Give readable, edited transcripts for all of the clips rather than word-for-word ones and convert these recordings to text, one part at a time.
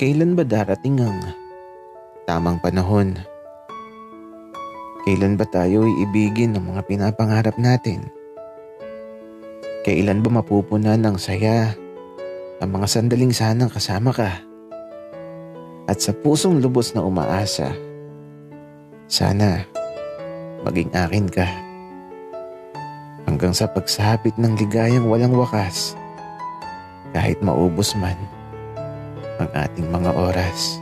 Kailan ba darating ang tamang panahon? Kailan ba tayo iibigin ng mga pinapangarap natin? Kailan ba mapupunan ng saya ang mga sandaling sanang kasama ka? At sa pusong lubos na umaasa, sana maging akin ka. Hanggang sa pagsapit ng ligayang walang wakas, kahit maubos man ang ating mga oras.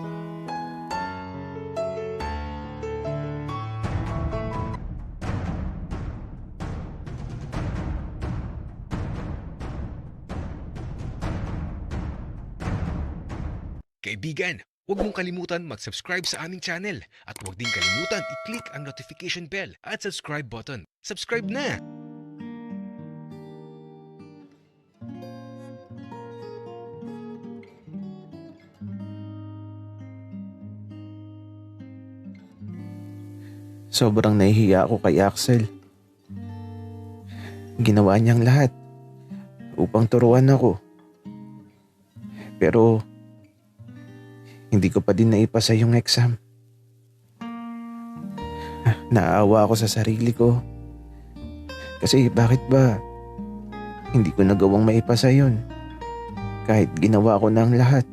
Kaibigan, huwag mong kalimutan mag-subscribe sa aming channel at huwag din kalimutan i-click ang notification bell at subscribe button. Subscribe na! Sobrang nahihiya ako kay Axel. Ginawa niyang lahat upang turuan ako. Pero hindi ko pa din naipasa yung exam. Naawa ako sa sarili ko. Kasi bakit ba hindi ko nagawang maipasa yun? Kahit ginawa ko na ang lahat.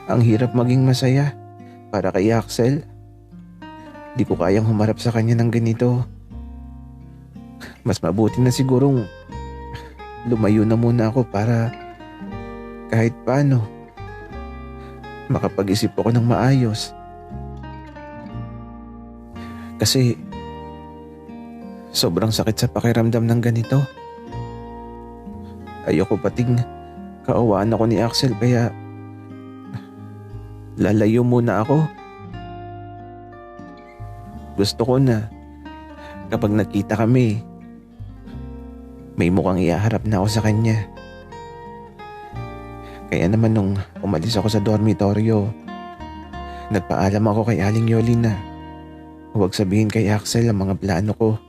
Ang hirap maging masaya para kay Axel. Di ko kayang humarap sa kanya ng ganito. Mas mabuti na sigurong lumayo na muna ako para kahit paano makapag-isip ako ng maayos. Kasi sobrang sakit sa pakiramdam ng ganito. Ayoko pating kaawaan ako ni Axel kaya lalayo muna ako. Gusto ko na kapag nagkita kami, may mukhang ihaharap na ako sa kanya. Kaya naman nung umalis ako sa dormitoryo, nagpaalam ako kay Aling Yoli na huwag sabihin kay Axel ang mga plano ko.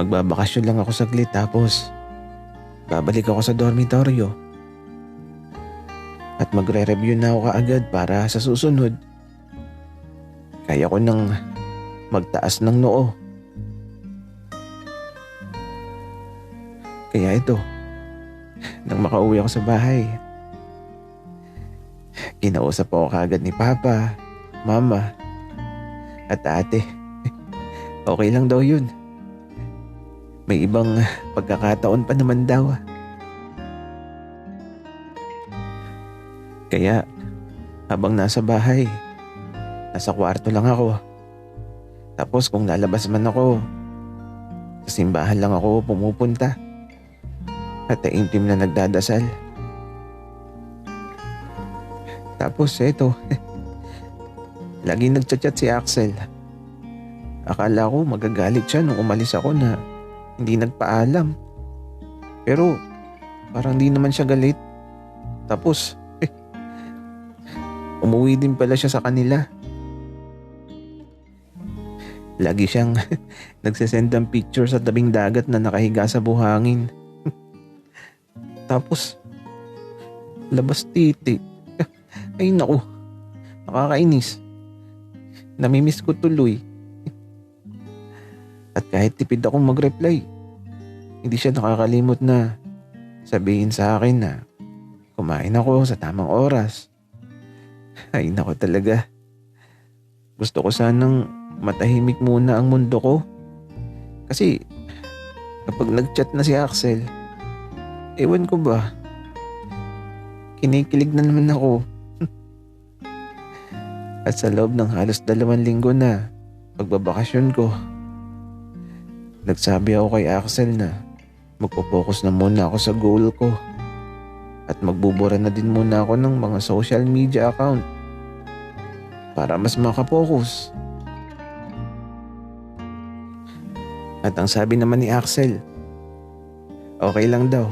Magbabakasyon lang ako saglit tapos babalik ako sa dormitoryo. At magre-review na ako kaagad para sa susunod kaya ko nang magtaas ng noo. Kaya ito, nang makauwi ako sa bahay, kinausap ako kaagad ni Papa, Mama, at Ate. Okay lang daw yun. May ibang pagkakataon pa naman daw. Kaya habang nasa bahay, nasa kwarto lang ako. Tapos kung lalabas man ako, sa simbahan lang ako pumupunta. At taimtim na nagdadasal. Tapos eto, laging nagchat-chat si Axel. Akala ko magagalit siya nung umalis ako na hindi nagpaalam. Pero parang di naman siya galit. Tapos umuwi din pala siya sa kanila. Lagi siyang nagsasend ng picture sa tabing dagat na nakahiga sa buhangin. Tapos labas titi. Ay naku, nakakainis. Namimiss ko tuloy. At kahit tipid akong mag-reply, hindi siya nakakalimot na sabihin sa akin na kumain ako sa tamang oras. Ay naku talaga. Gusto ko sanang matahimik muna ang mundo ko. Kasi kapag nag-chat na si Axel, ewan ko ba, kinikilig na naman ako. At sa loob ng halos 2 linggo na pagbabakasyon ko, nagsabi ako kay Axel na magpo-focus na muna ako sa goal ko. At magbubura na din muna ako ng mga social media account para mas makapokus. At ang sabi naman ni Axel, okay lang daw.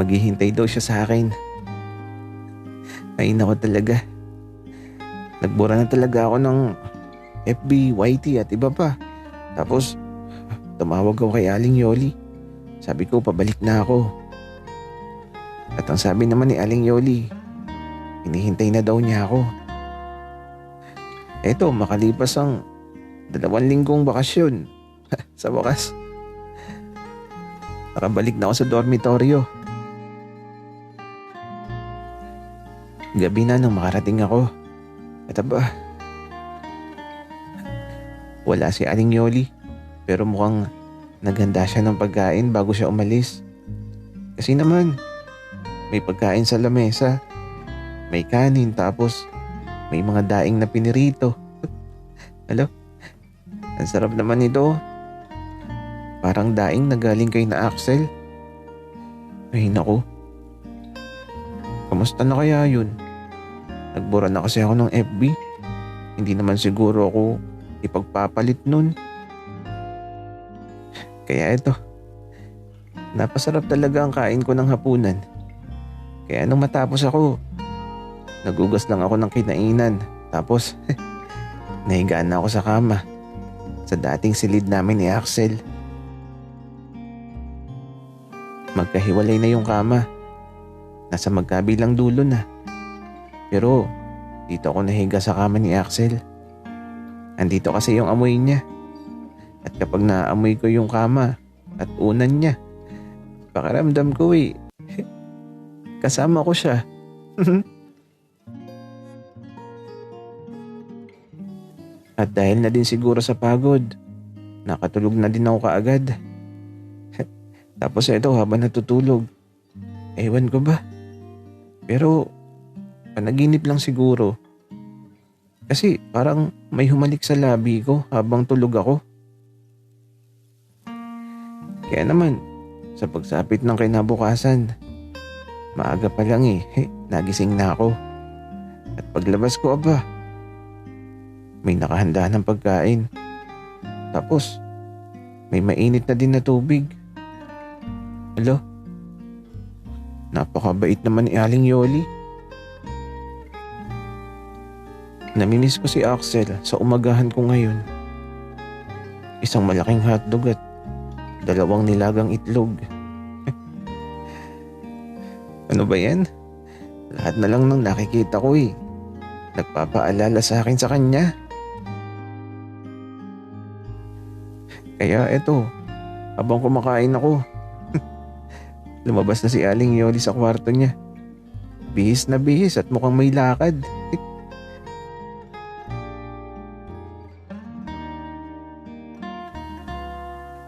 Maghihintay daw siya sa akin. Ay nako talaga. Nagbura na talaga ako ng FB, YT at iba pa. Tapos tumawag ako kay Aling Yoli. Sabi ko pabalik na ako. At ang sabi naman ni Aling Yoli, hinihintay na daw niya ako. Eto, makalipas ang 2 linggong bakasyon. Sa wakas, nakabalik na ako sa dormitoryo. Gabi na nang makarating ako. At aba, wala si Aling Yoli, pero mukhang naghanda siya ng pagkain bago siya umalis. Kasi naman, may pagkain sa lamesa, may kanin, tapos may mga daing na pinirito. Alo, ang sarap naman ito. Parang daing na galing kay na Axel. Ay naku, kamusta na kaya yun? Nagbura na kasi ako ng FB. Hindi naman siguro ako ipagpapalit nun. Kaya ito, napasarap talaga ang kain ko ng hapunan. Kaya nung matapos ako, nagugas lang ako ng kinainan. Tapos, nahigaan na ako sa kama. Sa dating silid namin ni Axel. Magkahiwalay na yung kama. Nasa magkabilang dulo na. Pero, dito ako nahiga sa kama ni Axel. Andito kasi yung amoy niya. At kapag naamoy ko yung kama at unan niya, pakiramdam ko kasama ko siya. At dahil na din siguro sa pagod, nakatulog na din ako kaagad. Tapos ito, habang natutulog, ewan ko ba? Pero panaginip lang siguro. Kasi parang may humalik sa labi ko habang tulog ako. Kaya naman, sa pagsapit ng kinabukasan, maaga pa lang nagising na ako. At paglabas ko, aba, may nakahanda ng pagkain. Tapos, may mainit na din na tubig. Alo, napakabait naman ni Aling Yoli. Namimiss ko si Axel sa umagahan ko ngayon. Isang malaking hotdog at 2 nilagang itlog. Ano ba yan? Lahat na lang ng nakikita ko nagpapaalala sa akin sa kanya. Kaya eto, habang kumakain ako, lumabas na si Aling Yoli sa kwarto niya. Bihis na bihis at mukhang may lakad.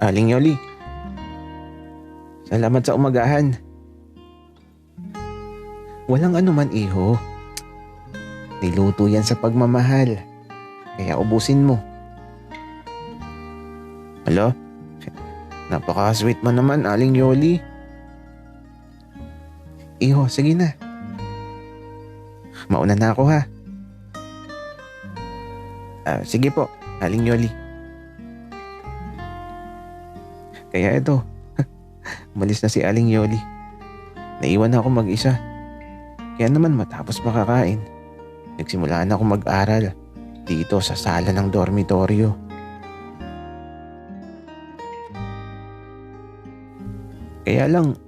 Aling Yoli, salamat sa umagahan. Walang anuman, iho. Niluto yan sa pagmamahal. Kaya ubusin mo. Alo? Napaka-sweet mo naman, Aling Yoli. Iho, sige na. Mauna na ako, ha? Sige po, Aling Yoli. Kaya ito, umalis na si Aling Yoli. Naiwan na ako mag-isa. Kaya naman matapos makakain, nagsimula na ako mag-aral dito sa sala ng dormitoryo. Kaya lang,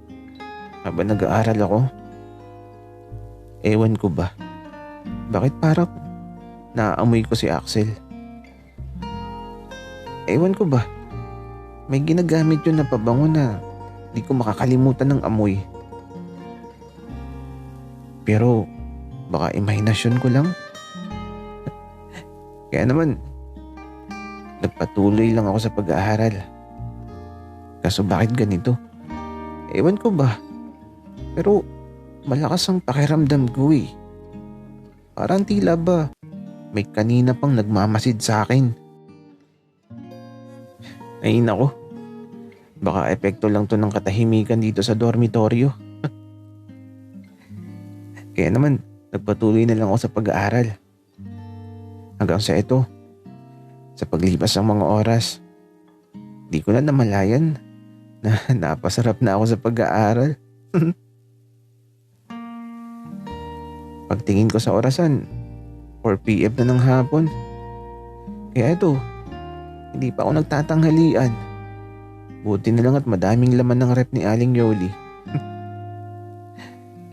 habang nag-aaral ako, ewan ko ba, bakit parang naaamoy ko si Axel? Ewan ko ba, may ginagamit yun na pabango na di ko makakalimutan ng amoy. Pero baka imahinasyon ko lang. Kaya naman, nagpatuloy lang ako sa pag-aaral. Kaso bakit ganito? Ewan ko ba, pero malakas ang pakiramdam ko Parang tila ba may kanina pang nagmamasid sa akin. Ay nako, baka epekto lang to ng katahimikan dito sa dormitoryo. Kaya naman, nagpatuloy na lang ako sa pag-aaral. Hanggang sa ito, sa paglipas ng mga oras, di ko na namalayan na napasarap na ako sa pag-aaral. Pagtingin ko sa orasan, 4 PM na ng hapon. Kaya ito, hindi pa ako nagtatanghalian. Buti na lang at madaming laman ng rep ni Aling Yoli.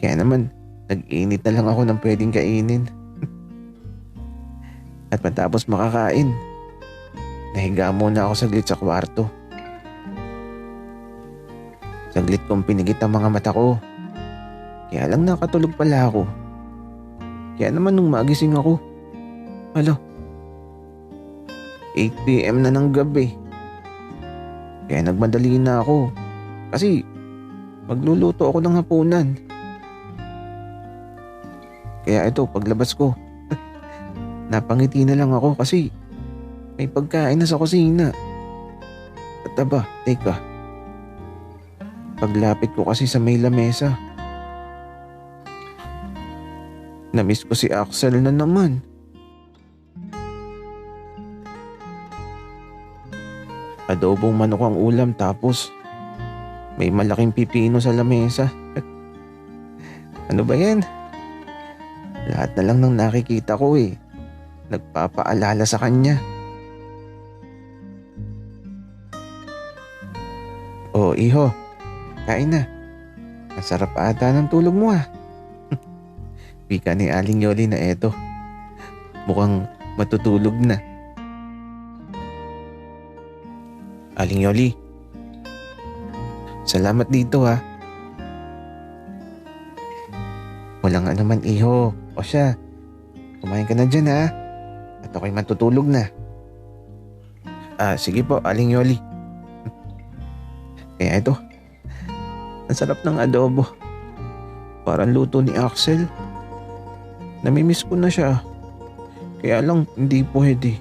Kaya naman, nag-init na lang ako ng pwedeng kainin. At matapos makakain, nahiga muna ako saglit sa kwarto. Saglit kong pinigit ang mga mata ko. Kaya lang nakatulog pala ako. Kaya naman nung magising ako, 8 PM na ng gabi. Kaya nagmadali na ako. Kasi magluluto ako ng hapunan. Kaya ito, paglabas ko, napangiti na lang ako kasi may pagkain na sa kusina. At teka. Paglapit ko kasi sa may lamesa, na-miss ko si Axel na naman. Adobong manok ang ulam tapos may malaking pipino sa lamesa. Ano ba yan? Lahat na lang ng nakikita ko nagpapaalala sa kanya. Oh, iho, kain na. Ang sarap ata ng tulog mo Wika ni Aling Yoli na eto. Mukhang matutulog na. Aling Yoli, salamat dito Walang anuman iho. O siya, kumain ka na dyan At ako'y matutulog na. Sige po, Aling Yoli. Kaya ito, ang sarap ng adobo. Parang luto ni Axel. Namimiss ko na siya. Kaya lang hindi pwede.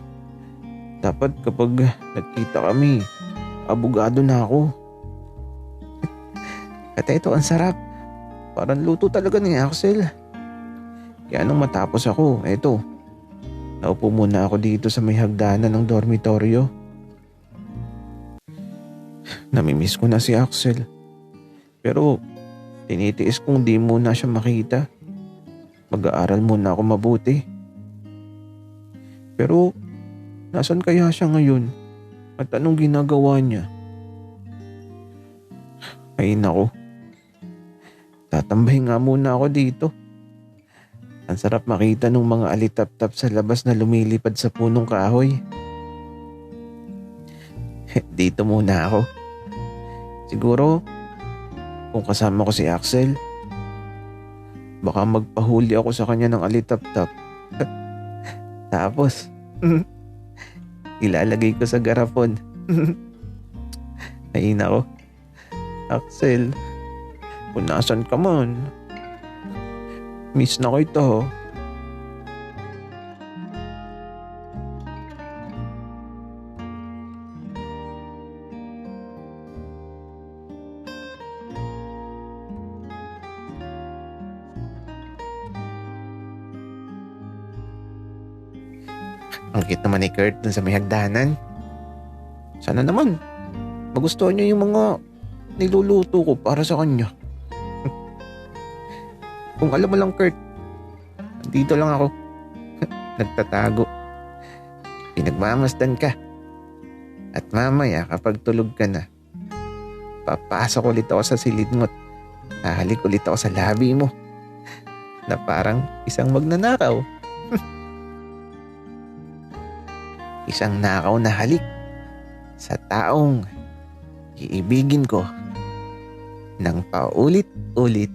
Dapat kapag nagkita kami, abogado na ako. At ito, ang sarap. Parang luto talaga ni Axel. Kaya nung matapos ako, naupo muna ako dito sa may hagdanan ng dormitoryo. Namimiss ko na si Axel. Pero tinitiis kong di muna siya makita. Mag-aaral muna ako mabuti. Pero nasan kaya siya ngayon? At anong ginagawa niya? Ay nako. Tatambahin nga muna ako dito. Ang sarap makita ng mga alitap-tap sa labas na lumilipad sa punong kahoy. Dito muna ako. Siguro, kung kasama ko si Axel, baka magpahuli ako sa kanya ng alitap-tap. Tapos, ilalagay ko sa garapon. Ay nako. Axel, kung nasan ka man, miss na kita Ang cute naman ni Kurt dun sa may hagdanan. Sana naman magustuhan niya yung mga niluluto ko para sa kanya. Kung alam mo lang, Kurt, dito lang ako. Nagtatago. Pinagmamasdan ka. At mamaya kapag tulog ka na, papasok ulit ako sa silid mo at hahalik ulit ako sa labi mo na parang isang magnanakaw. Isang nakaw na halik sa taong iibigin ko ng paulit-ulit.